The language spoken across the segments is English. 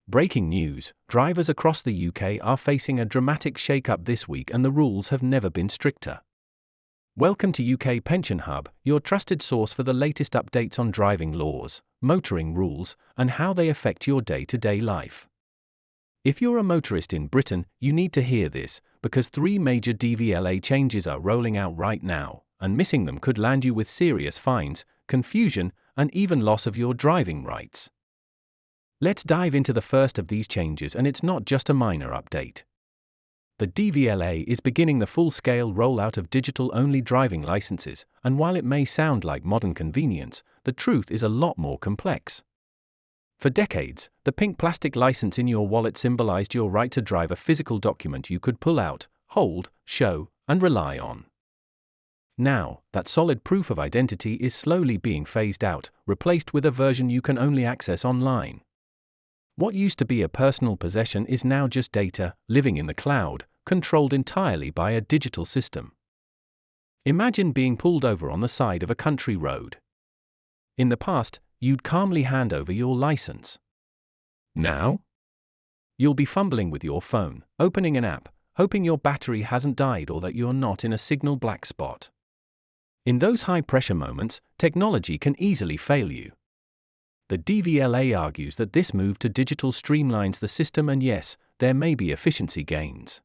Breaking news: drivers across the UK are facing a dramatic shake-up this week and the rules have never been stricter. Welcome to UK Pension Hub, your trusted source for the latest updates on driving laws, motoring rules, and how they affect your day-to-day life. If you're a motorist in Britain, you need to hear this, because 3 major DVLA changes are rolling out right now, and missing them could land you with serious fines, confusion, and even loss of your driving rights. Let's dive into the first of these changes, and it's not just a minor update. The DVLA is beginning the full-scale rollout of digital-only driving licenses, and while it may sound like modern convenience, the truth is a lot more complex. For decades, the pink plastic license in your wallet symbolized your right to drive, a physical document you could pull out, hold, show, and rely on. Now, that solid proof of identity is slowly being phased out, replaced with a version you can only access online. What used to be a personal possession is now just data, living in the cloud, controlled entirely by a digital system. Imagine being pulled over on the side of a country road. In the past, you'd calmly hand over your license. Now? You'll be fumbling with your phone, opening an app, hoping your battery hasn't died or that you're not in a signal black spot. In those high-pressure moments, technology can easily fail you. The DVLA argues that this move to digital streamlines the system, and yes, there may be efficiency gains.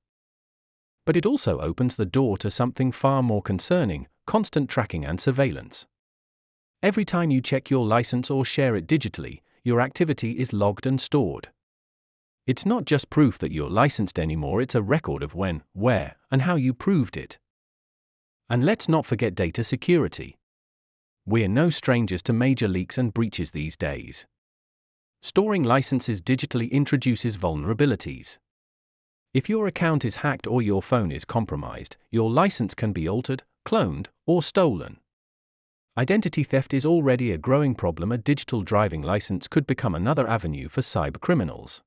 But it also opens the door to something far more concerning: constant tracking and surveillance. Every time you check your license or share it digitally, your activity is logged and stored. It's not just proof that you're licensed anymore, it's a record of when, where, and how you proved it. And let's not forget data security. We're no strangers to major leaks and breaches these days. Storing licenses digitally introduces vulnerabilities. If your account is hacked or your phone is compromised, your license can be altered, cloned, or stolen. Identity theft is already a growing problem. A digital driving license could become another avenue for cybercriminals.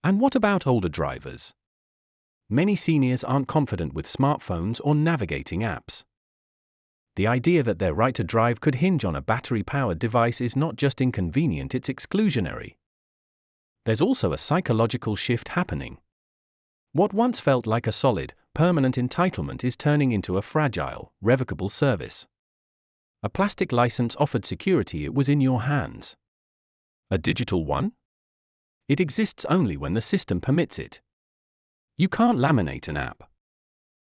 And what about older drivers? Many seniors aren't confident with smartphones or navigating apps. The idea that their right to drive could hinge on a battery-powered device is not just inconvenient, it's exclusionary. There's also a psychological shift happening. What once felt like a solid, permanent entitlement is turning into a fragile, revocable service. A plastic license offered security; it was in your hands. A digital one? It exists only when the system permits it. You can't laminate an app.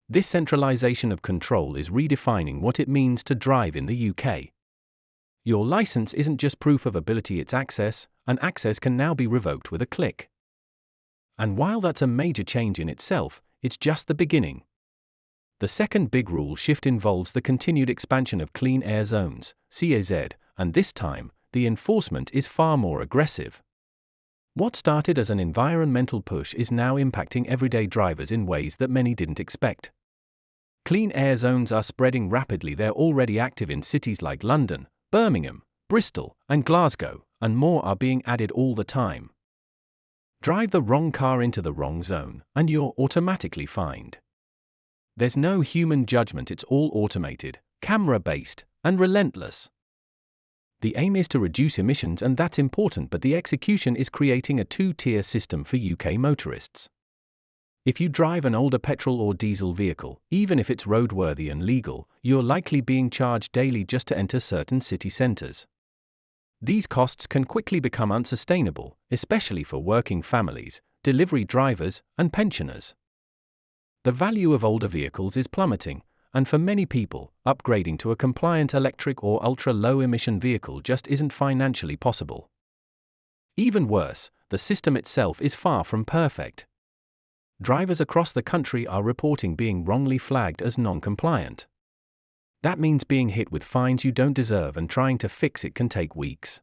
This centralization of control is redefining what it means to drive in the UK. Your license isn't just proof of ability, it's access, and access can now be revoked with a click. And while that's a major change in itself, it's just the beginning. The second big rule shift involves the continued expansion of clean air zones, CAZ, and this time, the enforcement is far more aggressive. What started as an environmental push is now impacting everyday drivers in ways that many didn't expect. Clean air zones are spreading rapidly. They're already active in cities like London, Birmingham, Bristol, and Glasgow, and more are being added all the time. Drive the wrong car into the wrong zone, and you're automatically fined. There's no human judgment, it's all automated, camera-based, and relentless. The aim is to reduce emissions, and that's important, but the execution is creating a 2-tier system for UK motorists. If you drive an older petrol or diesel vehicle, even if it's roadworthy and legal, you're likely being charged daily just to enter certain city centres. These costs can quickly become unsustainable, especially for working families, delivery drivers, and pensioners. The value of older vehicles is plummeting, and for many people, upgrading to a compliant electric or ultra-low-emission vehicle just isn't financially possible. Even worse, the system itself is far from perfect. Drivers across the country are reporting being wrongly flagged as non-compliant. That means being hit with fines you don't deserve, and trying to fix it can take weeks.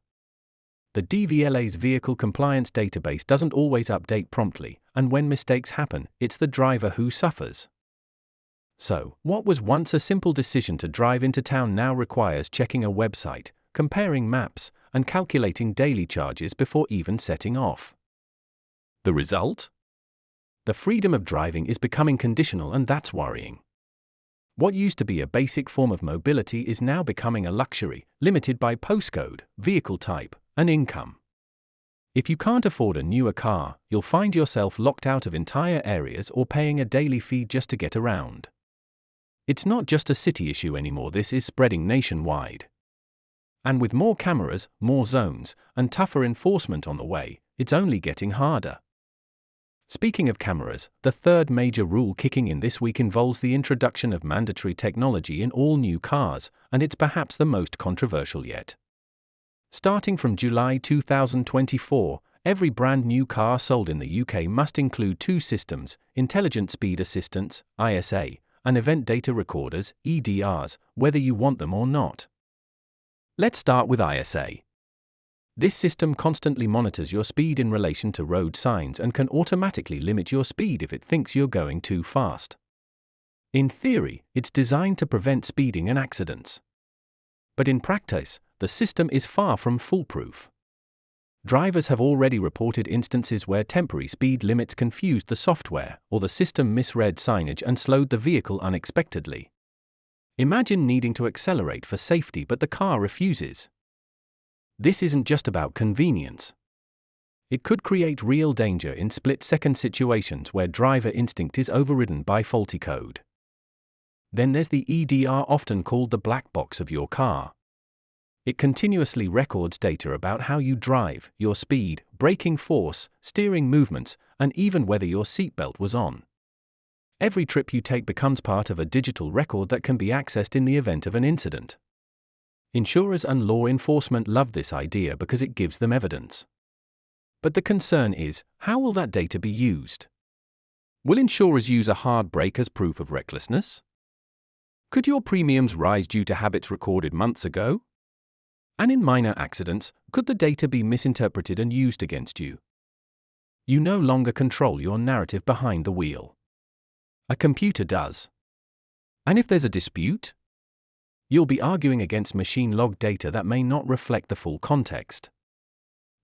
The DVLA's vehicle compliance database doesn't always update promptly, and when mistakes happen, it's the driver who suffers. So, what was once a simple decision to drive into town now requires checking a website, comparing maps, and calculating daily charges before even setting off. The result? The freedom of driving is becoming conditional, and that's worrying. What used to be a basic form of mobility is now becoming a luxury, limited by postcode, vehicle type, and income. If you can't afford a newer car, you'll find yourself locked out of entire areas or paying a daily fee just to get around. It's not just a city issue anymore, this is spreading nationwide. And with more cameras, more zones, and tougher enforcement on the way, it's only getting harder. Speaking of cameras, the third major rule kicking in this week involves the introduction of mandatory technology in all new cars, and it's perhaps the most controversial yet. Starting from July 2024, every brand new car sold in the UK must include two systems: Intelligent Speed Assistance, ISA, and Event Data Recorders, EDRs, whether you want them or not. Let's start with ISA. This system constantly monitors your speed in relation to road signs and can automatically limit your speed if it thinks you're going too fast. In theory, it's designed to prevent speeding and accidents. But in practice, the system is far from foolproof. Drivers have already reported instances where temporary speed limits confused the software, or the system misread signage and slowed the vehicle unexpectedly. Imagine needing to accelerate for safety but the car refuses. This isn't just about convenience. It could create real danger in split-second situations where driver instinct is overridden by faulty code. Then there's the EDR, often called the black box of your car. It continuously records data about how you drive, your speed, braking force, steering movements, and even whether your seatbelt was on. Every trip you take becomes part of a digital record that can be accessed in the event of an incident. Insurers and law enforcement love this idea because it gives them evidence. But the concern is, how will that data be used? Will insurers use a hard brake as proof of recklessness? Could your premiums rise due to habits recorded months ago? And in minor accidents, could the data be misinterpreted and used against you? You no longer control your narrative behind the wheel. A computer does. And if there's a dispute? You'll be arguing against machine-logged data that may not reflect the full context.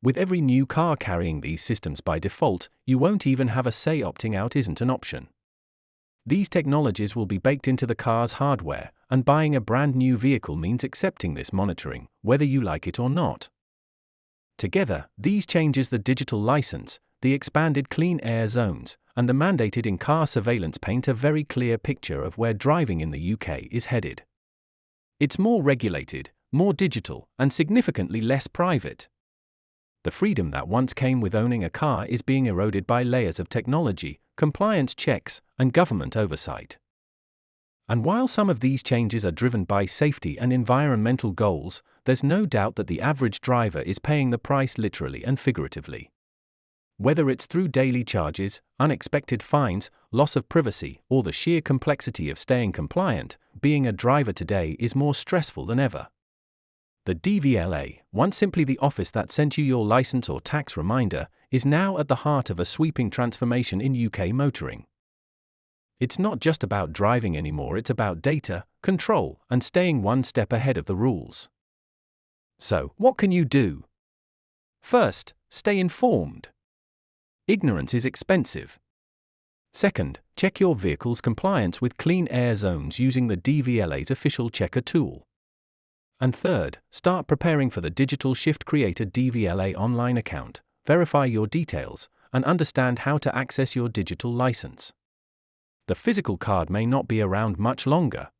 With every new car carrying these systems by default, you won't even have a say. Opting out isn't an option. These technologies will be baked into the car's hardware, and buying a brand new vehicle means accepting this monitoring, whether you like it or not. Together, these changes, the digital license, the expanded clean air zones, and the mandated in-car surveillance, paint a very clear picture of where driving in the UK is headed. It's more regulated, more digital, and significantly less private. The freedom that once came with owning a car is being eroded by layers of technology, compliance checks, and government oversight. And while some of these changes are driven by safety and environmental goals, there's no doubt that the average driver is paying the price literally and figuratively. Whether it's through daily charges, unexpected fines, loss of privacy, or the sheer complexity of staying compliant, being a driver today is more stressful than ever. The DVLA, once simply the office that sent you your license or tax reminder, is now at the heart of a sweeping transformation in UK motoring. It's not just about driving anymore, it's about data, control, and staying one step ahead of the rules. So, what can you do? First, stay informed. Ignorance is expensive. Second, check your vehicle's compliance with clean air zones using the DVLA's official checker tool. And third, start preparing for the digital shift. Create a DVLA online account, verify your details, and understand how to access your digital license. The physical card may not be around much longer.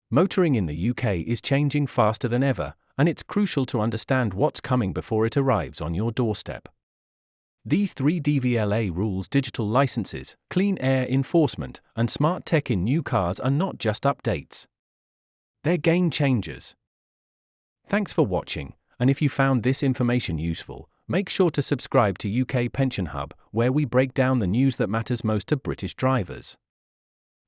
Motoring in the UK is changing faster than ever, and it's crucial to understand what's coming before it arrives on your doorstep. These three DVLA rules: digital licenses, clean air enforcement, and smart tech in new cars, are not just updates. They're game changers. Thanks for watching, and if you found this information useful, make sure to subscribe to UK Pension Hub, where we break down the news that matters most to British drivers.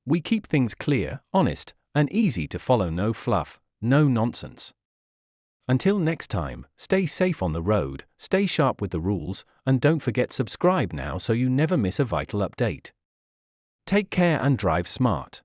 We keep things clear, honest, and easy to follow. No fluff, no nonsense. Until next time, stay safe on the road, stay sharp with the rules, and don't forget subscribe now so you never miss a vital update. Take care and drive smart.